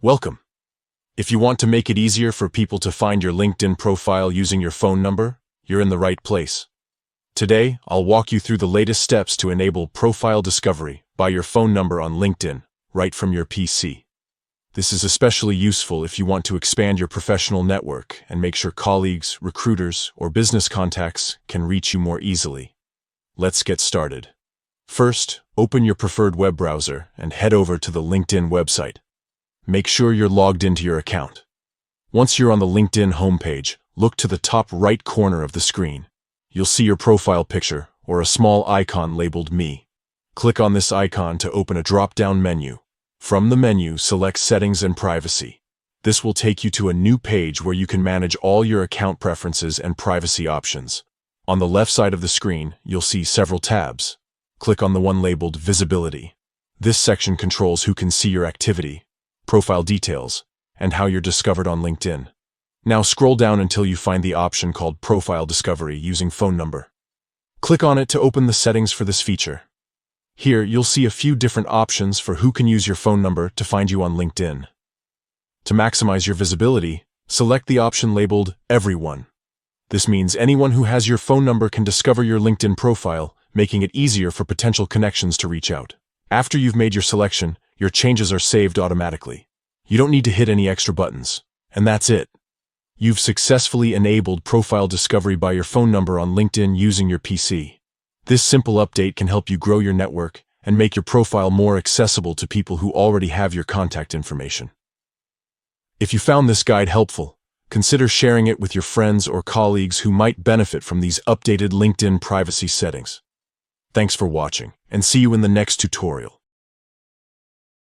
Welcome. If you want to make it easier for people to find your LinkedIn profile using your phone number, you're in the right place. Today, I'll walk you through the latest steps to enable profile discovery by your phone number on LinkedIn, right from your PC. This is especially useful if you want to expand your professional network and make sure colleagues, recruiters, or business contacts can reach you more easily. Let's get started. First, open your preferred web browser and head over to the LinkedIn website. Make sure you're logged into your account. Once you're on the LinkedIn homepage, look to the top right corner of the screen. You'll see your profile picture or a small icon labeled Me. Click on this icon to open a drop-down menu. From the menu, select Settings and Privacy. This will take you to a new page where you can manage all your account preferences and privacy options. On the left side of the screen, you'll see several tabs. Click on the one labeled Visibility. This section controls who can see your activity, profile details, and how you're discovered on LinkedIn. Now scroll down until you find the option called Profile Discovery using phone number. Click on it to open the settings for this feature. Here, you'll see a few different options for who can use your phone number to find you on LinkedIn. To maximize your visibility, select the option labeled Everyone. This means anyone who has your phone number can discover your LinkedIn profile, making it easier for potential connections to reach out. After you've made your selection, your changes are saved automatically. You don't need to hit any extra buttons. And that's it. You've successfully enabled profile discovery by your phone number on LinkedIn using your PC. This simple update can help you grow your network and make your profile more accessible to people who already have your contact information. If you found this guide helpful, consider sharing it with your friends or colleagues who might benefit from these updated LinkedIn privacy settings. Thanks for watching, and see you in the next tutorial.